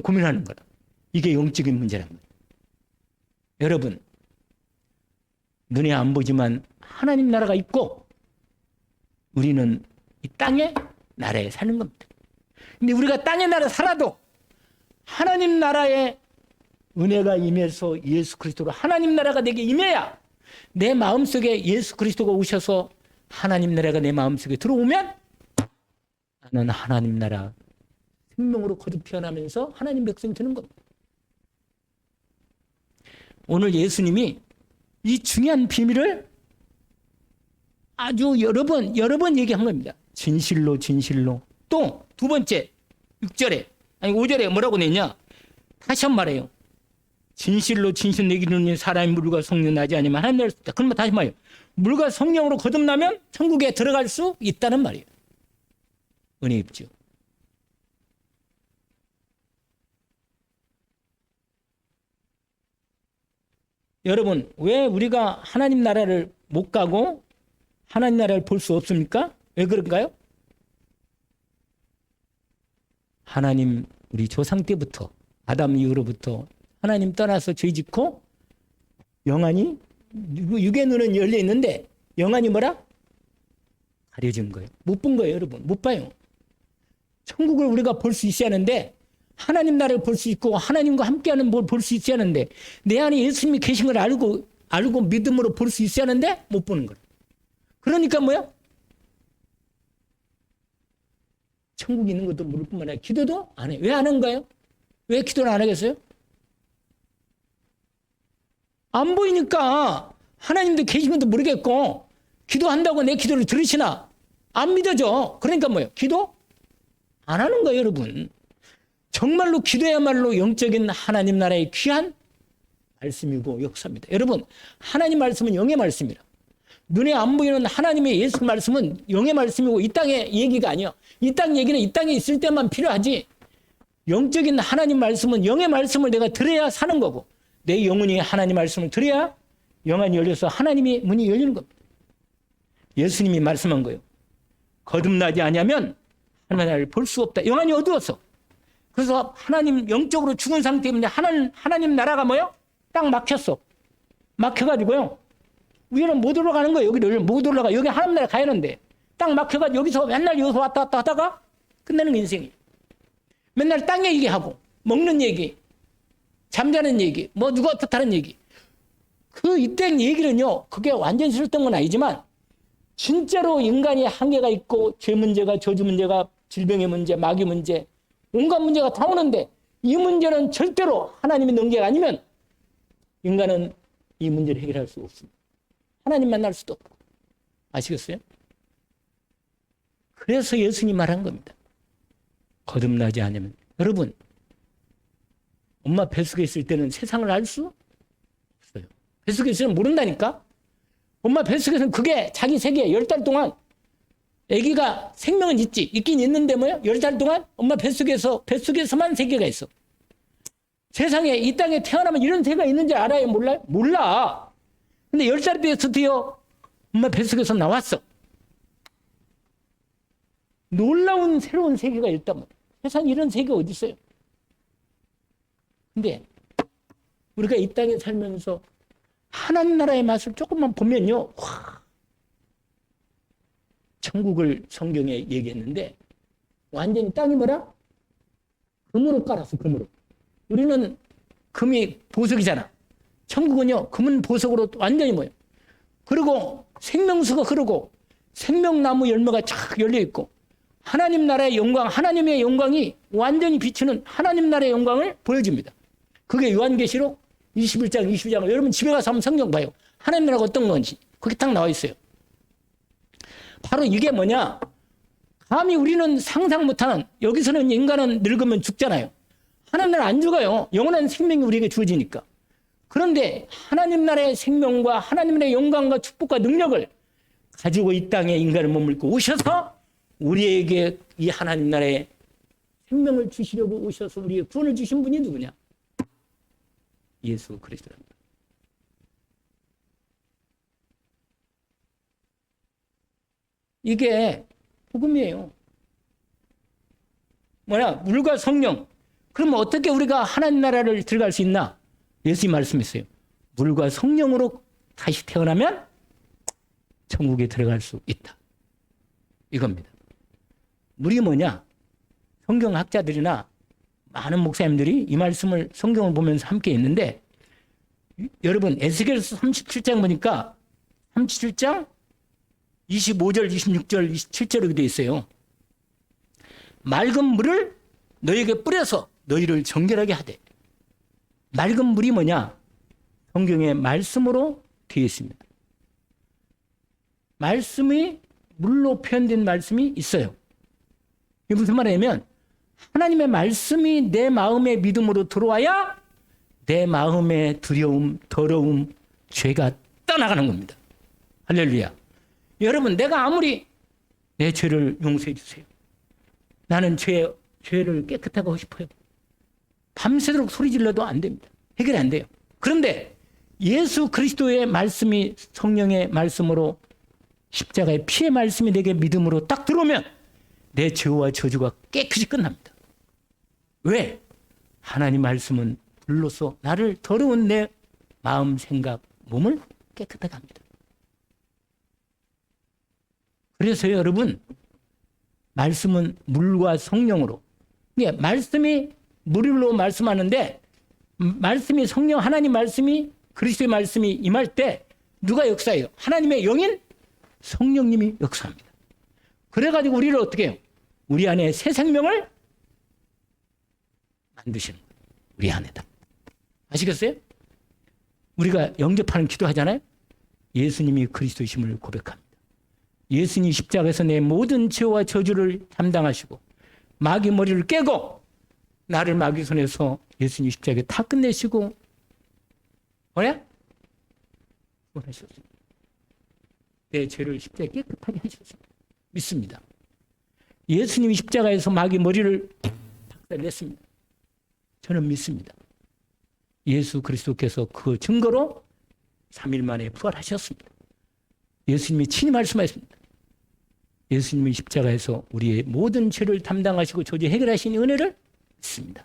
고민하는 거다. 이게 영적인 문제라는 거예요. 여러분 눈에 안 보지만 하나님 나라가 있고 우리는 이 땅의 나라에 사는 겁니다. 근데 우리가 땅의 나라에 살아도 하나님 나라의 은혜가 임해서 예수 그리스도로 하나님 나라가 내게 임해야 내 마음속에 예수 그리스도가 오셔서 하나님 나라가 내 마음속에 들어오면 나는 하나님 나라 생명으로 거듭 태어나면서 하나님 백성이 되는 겁니다. 오늘 예수님이 이 중요한 비밀을 아주 여러 번 얘기한 겁니다. 진실로 진실로. 또 두 번째 6절에 아니 5절에 뭐라고 냈냐? 다시 한 말해요. 진실로 진실 내기는 사람이 물과 성령 나지 아니면 하나님 나라를 수 있다. 그러면 다시 말해요. 물과 성령으로 거듭나면 천국에 들어갈 수 있다는 말이에요. 은혜 입죠. 여러분, 왜 우리가 하나님 나라를 못 가고 하나님 나라를 볼 수 없습니까? 왜 그런가요? 하나님 우리 조상 때부터 아담 이후로부터 하나님 떠나서 죄 짓고 영안이 육의 눈은 열려 있는데 영안이 뭐라? 가려진 거예요. 못 본 거예요, 여러분. 못 봐요. 천국을 우리가 볼 수 있어야 하는데 하나님 나라를 볼 수 있고 하나님과 함께하는 뭘 볼 수 있어야 하는데 내 안에 예수님이 계신 걸 알고 믿음으로 볼 수 있어야 하는데 못 보는 거예요. 그러니까 뭐야? 천국이 있는 것도 모를 뿐만 아니라 기도도 안 해요. 왜 안 한가요? 왜 기도를 안 하겠어요? 안 보이니까 하나님도 계신 것도 모르겠고 기도한다고 내 기도를 들으시나? 안 믿어져. 그러니까 뭐예요? 기도 안 하는 거예요, 여러분. 정말로 기도야말로 영적인 하나님 나라의 귀한 말씀이고 역사입니다. 여러분, 하나님 말씀은 영의 말씀이라. 눈에 안 보이는 하나님의 예수 말씀은 영의 말씀이고 이 땅의 얘기가 아니야. 이 땅 얘기는 이 땅에 있을 때만 필요하지. 영적인 하나님 말씀은 영의 말씀을 내가 들어야 사는 거고 내 영혼이 하나님 말씀을 들어야 영안이 열려서 하나님의 문이 열리는 겁니다. 예수님이 말씀한 거예요. 거듭나지 않으면 하나님 나라를 볼 수 없다. 영안이 어두워서. 그래서 하나님 영적으로 죽은 상태 때문에 하나님 나라가 뭐예요? 딱 막혔어. 막혀가지고요. 우리는 못 올라가는 거예요. 여기를 못 올라가. 여기 하나님 나라 가야 하는데 딱 막혀가지고 여기서 맨날 여기서 왔다 갔다 하다가 끝내는 인생이에요. 맨날 땅 얘기하고 먹는 얘기, 잠자는 얘기, 뭐 누가 어떻다는 얘기. 그 이때 얘기는요. 그게 완전히 싫었던 건 아니지만 진짜로 인간이 한계가 있고 죄 문제가 저주 문제가 질병의 문제, 마귀 문제 온갖 문제가 다 오는데 이 문제는 절대로 하나님이 넘겨가 아니면 인간은 이 문제를 해결할 수 없습니다. 하나님 만날 수도 없고. 아시겠어요? 그래서 예수님이 말한 겁니다. 거듭나지 않으면. 여러분, 엄마 뱃속에 있을 때는 세상을 알 수 없어요. 뱃속에 있으면 모른다니까? 엄마 뱃속에서는 그게 자기 세계에 10달 동안 아기가 생명은 있긴 있는데 뭐야? 10달 동안 엄마 뱃속에서만 세계가 있어. 세상에 이 땅에 태어나면 이런 세계가 있는지 알아요? 몰라요? 몰라. 근데 10살 때에서 드디어 엄마 뱃속에서 나왔어. 놀라운 새로운 세계가 있단 말이에요. 세상에 이런 세계가 어디 있어요? 근데 우리가 이 땅에 살면서 하나님 나라의 맛을 조금만 보면요. 와, 천국을 성경에 얘기했는데 완전히 땅이 뭐라? 금으로 깔았어. 금으로. 우리는 금이 보석이잖아. 천국은요. 금은 보석으로 완전히 뭐예요? 그리고 생명수가 흐르고 생명나무 열매가 쫙 열려있고 하나님 나라의 영광, 하나님의 영광이 완전히 비추는 하나님 나라의 영광을 보여줍니다. 그게 요한계시록 21장, 22장. 여러분 집에 가서 한번 성경 봐요. 하나님 나라가 어떤 건지. 거기 딱 나와 있어요. 바로 이게 뭐냐? 감히 우리는 상상 못하는, 여기서는 인간은 늙으면 죽잖아요. 하나님 나라 안 죽어요. 영원한 생명이 우리에게 주어지니까. 그런데 하나님 나라의 생명과 하나님 나라의 영광과 축복과 능력을 가지고 이 땅에 인간을 머물고 오셔서 우리에게 이 하나님 나라의 생명을 주시려고 오셔서 우리에게 구원을 주신 분이 누구냐? 예수 그리스도입니다. 이게 복음이에요. 물과 성령. 그러면 어떻게 우리가 하나님 나라를 들어갈 수 있나? 예수님이 말씀했어요. 물과 성령으로 다시 태어나면 천국에 들어갈 수 있다. 이겁니다. 물이 뭐냐? 성경학자들이나 많은 목사님들이 이 말씀을 성경을 보면서 함께 했는데 여러분 에스겔서 37장 보니까 37장 25절, 26절, 27절 이렇게 되어 있어요. 맑은 물을 너에게 뿌려서 너희를 정결하게 하되. 맑은 물이 뭐냐? 성경에 말씀으로 되어 있습니다. 말씀이 물로 표현된 말씀이 있어요. 이게 무슨 말이냐면 하나님의 말씀이 내 마음의 믿음으로 들어와야 내 마음의 두려움, 더러움, 죄가 떠나가는 겁니다. 할렐루야. 여러분, 내가 아무리 내 죄를 용서해 주세요. 나는 죄를 깨끗하게 하고 싶어요. 밤새도록 소리 질러도 안 됩니다. 해결이 안 돼요. 그런데 예수 그리스도의 말씀이 성령의 말씀으로 십자가의 피의 말씀이 내게 믿음으로 딱 들어오면 내 죄와 저주가 깨끗이 끝납니다. 왜? 하나님 말씀은 불로써 나를 더러운 내 마음, 생각, 몸을 깨끗하게 합니다. 그래서 여러분, 말씀은 물과 성령으로, 말씀이 물로 말씀하는데 말씀이 성령, 하나님 말씀이 그리스도의 말씀이 임할 때 누가 역사해요? 하나님의 영인 성령님이 역사합니다. 그래가지고 우리를 어떻게 해요? 우리 안에 새 생명을 만드시는 거예요. 우리 안에다. 아시겠어요? 우리가 영접하는 기도하잖아요. 예수님이 그리스도이심을 고백합니다. 예수님이 십자가에서 내 모든 죄와 저주를 담당하시고 마귀 머리를 깨고 나를 마귀 손에서 예수님 십자가에 다 끝내시고 뭐야? 구원하셨습니다. 내 죄를 십자가에 깨끗하게 하셨습니다. 믿습니다. 예수님이 십자가에서 마귀 머리를 박살냈습니다. 저는 믿습니다. 예수 그리스도께서 그 증거로 3일 만에 부활하셨습니다. 예수님이 친히 말씀하셨습니다. 예수님이 십자가에서 우리의 모든 죄를 담당하시고 저주 해결하신 은혜를 믿습니다.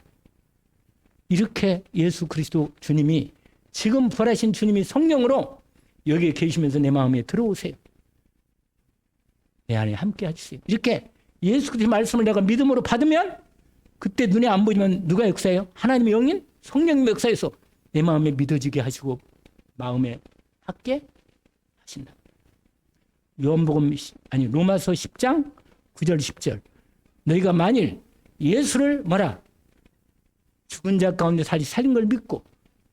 이렇게 예수 그리스도 주님이 지금 부활하신 주님이 성령으로 여기에 계시면서 내 마음에 들어오세요. 내 안에 함께 해주세요. 이렇게 예수 그리스도의 말씀을 내가 믿음으로 받으면 그때 눈에 안 보이지만 누가 역사해요? 하나님의 영인 성령님의 역사에서 내 마음에 믿어지게 하시고 마음에 함께 하신다. 로마서 10장 9절 10절 너희가 만일 예수를 뭐라? 죽은 자 가운데 살린 걸 믿고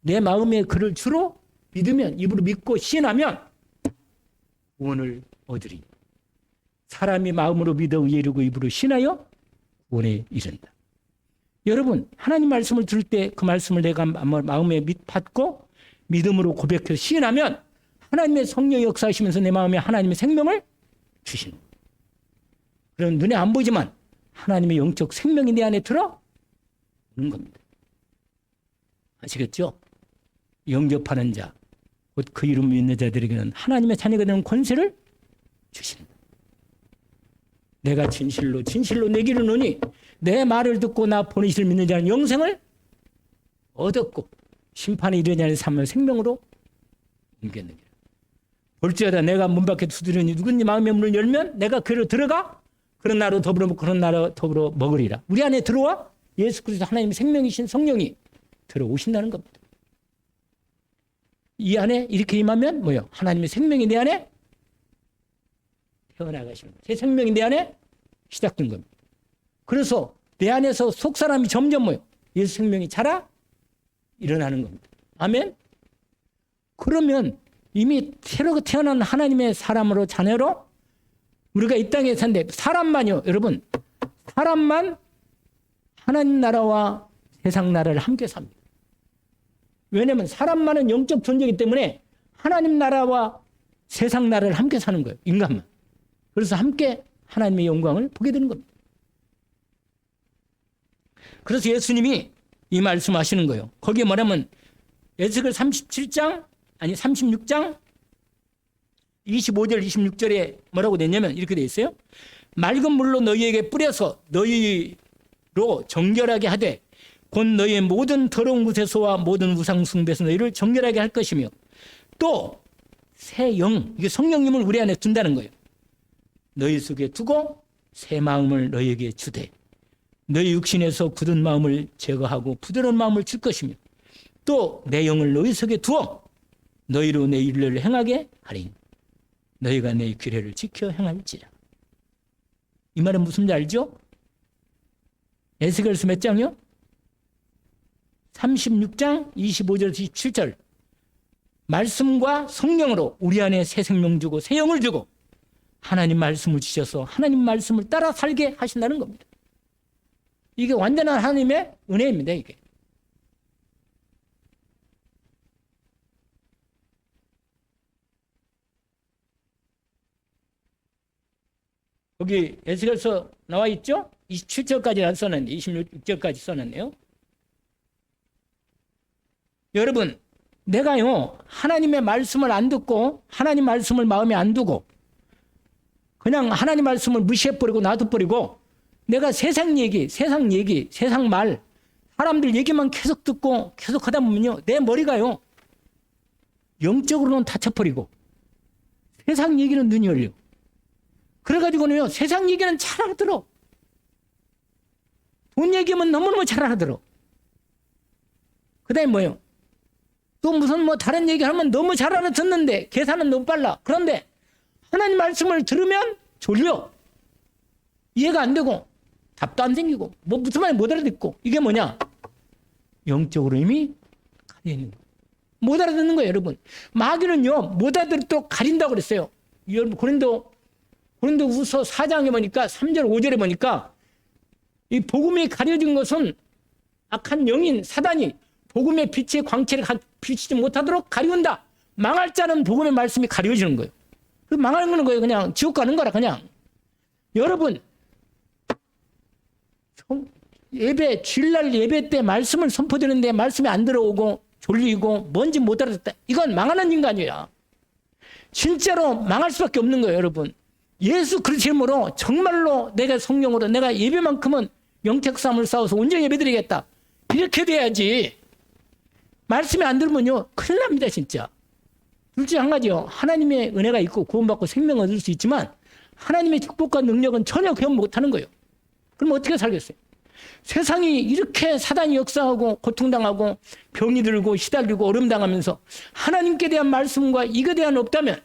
내 마음에 그를 주로 믿으면 입으로 믿고 시인하면 구원을 얻으리. 사람이 마음으로 믿어 의에 이르고 입으로 신하여 구원에 이른다. 여러분, 하나님 말씀을 들을 때 그 말씀을 내가 마음에 받고 믿음으로 고백해서 시인하면 하나님의 성령이 역사하시면서 내 마음에 하나님의 생명을 주시는 거예요. 그럼 눈에 안 보이지만 하나님의 영적 생명이 내 안에 들어오는 겁니다. 아시겠죠? 영접하는 자, 곧 그 이름 믿는 자들에게는 하나님의 자녀가 되는 권세를 주신다. 내가 진실로 내게 이르노니 내 말을 듣고 나 보내시를 믿는 자는 영생을 얻었고 심판에 이르지 않은 삶을 생명으로 옮겼느니라. 볼지어다 내가 문 밖에 두드리니 누구니 마음의 문을 열면 내가 그로 들어가 그런 나로 더불어 먹고 그런 나로 더불어 먹으리라. 우리 안에 들어와 예수 그리스도 하나님의 생명이신 성령이 들어오신다는 겁니다. 이 안에 이렇게 임하면 뭐요? 하나님의 생명이 내 안에 태어나가시는 거예요. 새 생명이 내 안에 시작된 겁니다. 그래서 내 안에서 속 사람이 점점 뭐요? 예수 생명이 자라 일어나는 겁니다. 아멘. 그러면 이미 새로 태어난 하나님의 사람으로 자녀로 우리가 이 땅에 사는데 사람만요. 여러분, 사람만 하나님 나라와 세상 나라를 함께 삽니다. 왜냐하면 사람만은 영적 존재이기 때문에 하나님 나라와 세상 나라를 함께 사는 거예요. 인간만. 그래서 함께 하나님의 영광을 보게 되는 겁니다. 그래서 예수님이 이 말씀하시는 거예요. 거기에 뭐냐면 에스겔 36장 25절 26절에 뭐라고 됐냐면 이렇게 돼 있어요. 맑은 물로 너희에게 뿌려서 너희로 정결하게 하되 곧 너희의 모든 더러운 곳에서와 모든 우상 숭배에서 너희를 정결하게 할 것이며 또 새 영, 이게 성령님을 우리 안에 둔다는 거예요. 너희 속에 두고 새 마음을 너희에게 주되 너희 육신에서 굳은 마음을 제거하고 부드러운 마음을 줄 것이며 또 내 영을 너희 속에 두어 너희로 내 일을 행하게 하리니 너희가 내 규례를 지켜 행할지라. 이 말은 무슨 말 알죠? 에스겔서 몇 장이요? 36장 25절 27절 말씀과 성령으로 우리 안에 새 생명 주고 새 영을 주고 하나님 말씀을 주셔서 하나님 말씀을 따라 살게 하신다는 겁니다. 이게 완전한 하나님의 은혜입니다, 이게. 여기 에스겔서 나와 있죠? 27절까지 안 써놨는데 26절까지 써놨네요. 여러분, 내가요 하나님의 말씀을 안 듣고 하나님 말씀을 마음에 안 두고 그냥 하나님 말씀을 무시해버리고 놔둬버리고 내가 세상 얘기, 세상 말, 사람들 얘기만 계속 듣고 계속 하다 보면요 내 머리가요 영적으로는 닫혀버리고 세상 얘기는 눈이 열려. 그래가지고는요 세상 얘기는 잘 알아들어. 돈 얘기하면 너무너무 잘 알아들어. 그 다음에 뭐예요? 또 무슨 뭐 다른 얘기하면 너무 잘 알아듣는데 계산은 너무 빨라. 그런데 하나님 말씀을 들으면 졸려. 이해가 안 되고 답도 안 생기고 뭐 무슨 말이 못 알아듣고. 이게 뭐냐? 영적으로 이미 가려있는 거예요. 못 알아듣는 거예요, 여러분. 마귀는요 못 알아듣도록 가린다고 그랬어요. 여러분 고린도후서 4장에 보니까 3절 5절에 보니까 이 복음이 가려진 것은 악한 영인 사단이 복음의 빛의 광채를 비치지 못하도록 가리운다. 망할 자는 복음의 말씀이 가려지는 거예요. 그 망하는 거예요. 그냥 지옥 가는 거라 그냥. 여러분 예배 주일날 예배 때 말씀을 선포드리는데 말씀이 안 들어오고 졸리고 뭔지 못 알아듣다. 이건 망하는 인간이야. 진짜로 망할 수밖에 없는 거예요, 여러분. 예수 그리스도의 이름으로 정말로 내가 성령으로 내가 예배만큼은 영적 싸움을 싸워서 온전히 예배드리겠다. 이렇게 돼야지. 말씀이 안 들으면요 큰일 납니다, 진짜. 둘째 한 가지요. 하나님의 은혜가 있고 구원받고 생명을 얻을 수 있지만 하나님의 축복과 능력은 전혀 경험 못하는 거예요. 그럼 어떻게 살겠어요? 세상이 이렇게 사단이 역사하고 고통당하고 병이 들고 시달리고 어려움당하면서 하나님께 대한 말씀과 이거에 대한 없다면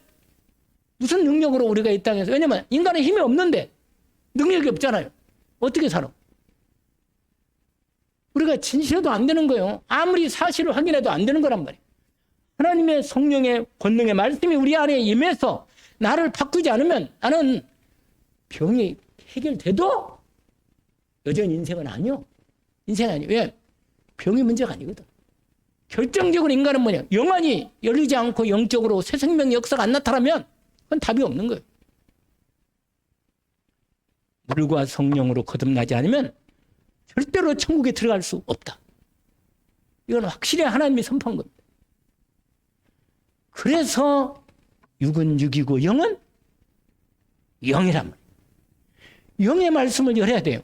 무슨 능력으로 우리가 이 땅에서, 왜냐면 인간의 힘이 없는데 능력이 없잖아요. 어떻게 살아? 우리가 진실해도 안 되는 거예요. 아무리 사실을 확인해도 안 되는 거란 말이에요. 하나님의 성령의 권능의 말씀이 우리 안에 임해서 나를 바꾸지 않으면 나는 병이 해결돼도 여전히 인생은 아니요. 인생은 아니에요. 왜? 병이 문제가 아니거든. 결정적으로 인간은 뭐냐? 영안이 열리지 않고 영적으로 새 생명의 역사가 안 나타나면 그건 답이 없는 거예요. 물과 성령으로 거듭나지 않으면 절대로 천국에 들어갈 수 없다. 이건 확실히 하나님이 선포한 겁니다. 그래서 육은 육이고 영은 영이란 말이에요. 영의 말씀을 열어야 돼요.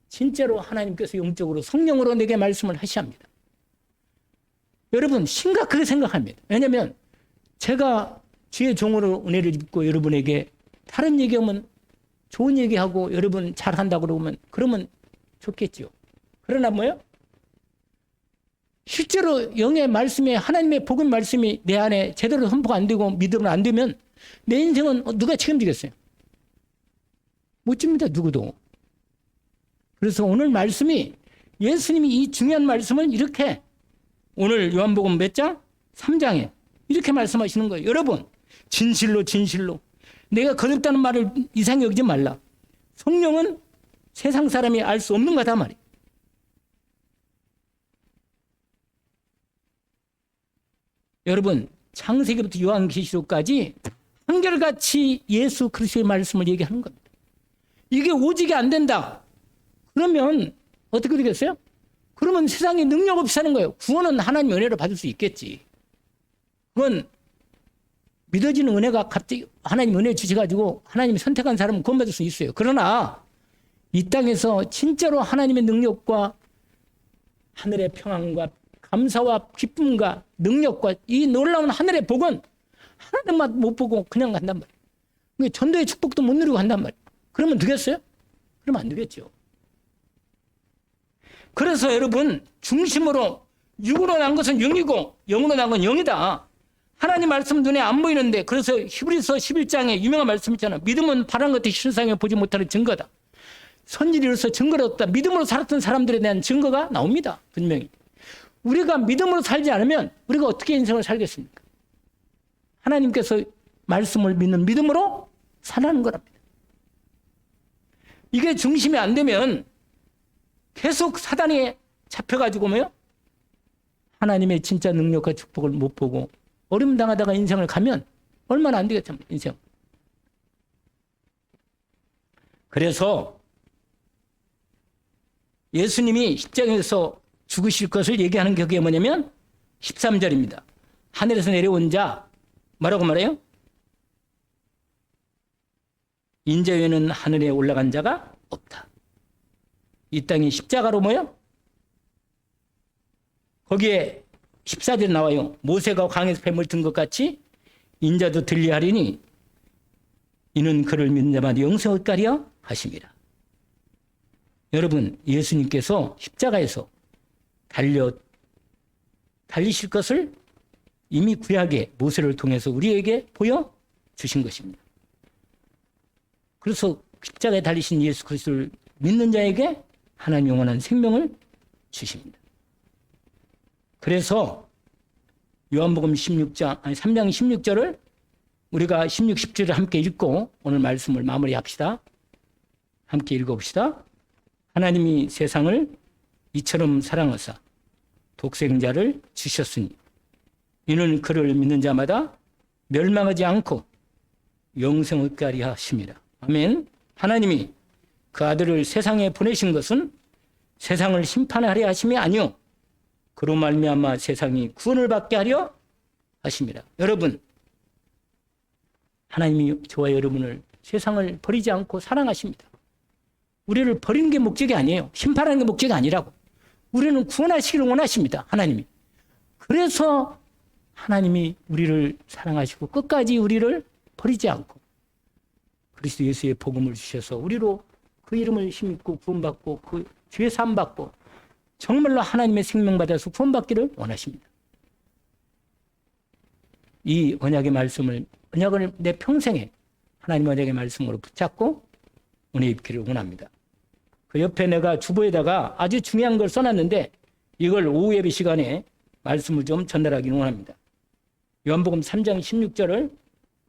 진짜로 하나님께서 영적으로 성령으로 내게 말씀을 하셔야 합니다. 여러분 심각하게 생각합니다. 왜냐하면 제가 주의 종으로 은혜를 입고 여러분에게 다른 얘기하면 좋은 얘기하고 여러분 잘한다고 그러면 좋겠죠. 그러나 뭐요? 실제로 영의 말씀이 하나님의 복음 말씀이 내 안에 제대로 선포가 안 되고 믿음은 안 되면 내 인생은 누가 책임지겠어요? 못 집니다, 누구도. 그래서 오늘 말씀이 예수님이 이 중요한 말씀을 이렇게 오늘 요한복음 몇 장? 3장에 이렇게 말씀하시는 거예요. 여러분 진실로 내가 거듭다는 말을 이상히 여기지 말라. 성령은 세상 사람이 알 수 없는 거다 말이에요. 여러분 창세기부터 요한계시록까지 한결같이 예수 그리스도의 말씀을 얘기하는 겁니다. 이게 오직이 안 된다. 그러면 어떻게 되겠어요? 그러면 세상에 능력 없이 사는 거예요. 구원은 하나님 은혜로 받을 수 있겠지. 그건 믿어지는 은혜가 갑자기 하나님 은혜 주셔가지고 하나님이 선택한 사람은 구원받을 수 있어요. 그러나 이 땅에서 진짜로 하나님의 능력과 하늘의 평안과 감사와 기쁨과 능력과 이 놀라운 하늘의 복은 하나님만 못 보고 그냥 간단 말이에요. 전도의 축복도 못 누리고 간단 말이에요. 그러면 되겠어요? 그러면 안 되겠죠. 그래서 여러분 중심으로 육으로 난 것은 영이고 영으로 난 건 영이다. 하나님 말씀 눈에 안 보이는데 그래서 히브리서 11장에 유명한 말씀 있잖아요. 믿음은 바란 것이 실상에 보지 못하는 증거다. 선지리로서 증거를 얻다. 믿음으로 살았던 사람들에 대한 증거가 나옵니다. 분명히. 우리가 믿음으로 살지 않으면 우리가 어떻게 인생을 살겠습니까? 하나님께서 말씀을 믿는 믿음으로 살아가는 거랍니다. 이게 중심이 안 되면 계속 사단에 잡혀가지고 뭐요? 하나님의 진짜 능력과 축복을 못 보고 어려움 당하다가 인생을 가면 얼마나 안 되겠죠, 인생. 그래서 예수님이 십자가에서 죽으실 것을 얘기하는 격이 뭐냐면 13절입니다. 하늘에서 내려온 자, 뭐라고 말해요? 인자 외에는 하늘에 올라간 자가 없다. 이 땅이 십자가로 뭐요? 거기에 14절에 나와요. 모세가 강에서 뱀을 든 것 같이 인자도 들리하리니 이는 그를 믿는 자마다 영생을 얻으리라 하심이라. 여러분, 예수님께서 십자가에서 달리실 것을 이미 구약의 모세를 통해서 우리에게 보여주신 것입니다. 그래서 십자가에 달리신 예수 그리스도를 믿는 자에게 하나님 영원한 생명을 주십니다. 그래서 요한복음 3장 16절을 우리가 16, 17을 함께 읽고 오늘 말씀을 마무리합시다. 함께 읽어봅시다. 하나님이 세상을 이처럼 사랑하사 독생자를 주셨으니 이는 그를 믿는 자마다 멸망하지 않고 영생을 얻게 하심이라. 아멘. 하나님이 그 아들을 세상에 보내신 것은 세상을 심판하려 하심이 아니요 그로 말미암아 세상이 구원을 받게 하려 하심이라. 여러분, 하나님이 저와 여러분을 세상을 버리지 않고 사랑하십니다. 우리를 버리는 게 목적이 아니에요. 심판하는 게 목적이 아니라고. 우리는 구원하시기를 원하십니다. 하나님이. 그래서 하나님이 우리를 사랑하시고 끝까지 우리를 버리지 않고 그리스도 예수의 복음을 주셔서 우리로 그 이름을 힘입고 구원받고 그 죄 사함 받고 정말로 하나님의 생명 받아서 구원받기를 원하십니다. 이 언약의 언약을 내 평생에 하나님 언약의 말씀으로 붙잡고 은혜 입기를 원합니다. 그 옆에 내가 주보에다가 아주 중요한 걸 써놨는데 이걸 오후 예배 시간에 말씀을 좀 전달하기를 원합니다. 요한복음 3장 16절을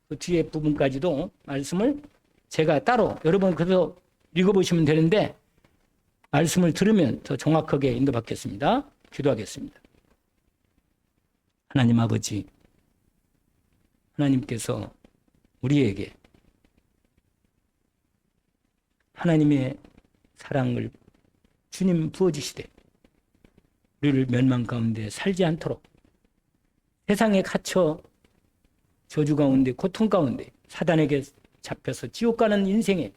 그 뒤에 부분까지도 말씀을 제가 따로 여러분 그래서 읽어보시면 되는데 말씀을 들으면 더 정확하게 인도받겠습니다. 기도하겠습니다. 하나님 아버지, 하나님께서 우리에게 하나님의 사랑을 주님 부어주시되 우리를 멸망 가운데 살지 않도록 세상에 갇혀 저주 가운데 고통 가운데 사단에게 잡혀서 지옥 가는 인생에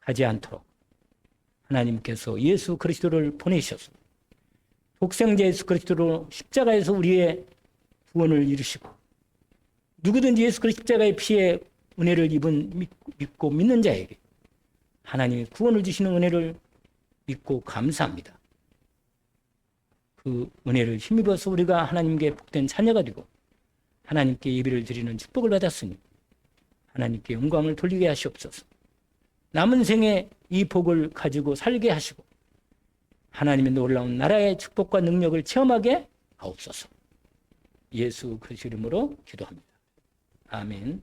가지 않도록 하나님께서 예수 그리스도를 보내셔서 독생자 예수 그리스도로 십자가에서 우리의 구원을 이루시고 누구든지 예수 그리스도 십자가의 피에 은혜를 믿고 믿는 자에게 하나님이 구원을 주시는 은혜를 믿고 감사합니다. 그 은혜를 힘입어서 우리가 하나님께 복된 자녀가 되고 하나님께 예배를 드리는 축복을 받았으니 하나님께 영광을 돌리게 하시옵소서. 남은 생에 이 복을 가지고 살게 하시고 하나님의 놀라운 나라의 축복과 능력을 체험하게 하옵소서. 예수 그리스도 이름으로 기도합니다. 아멘.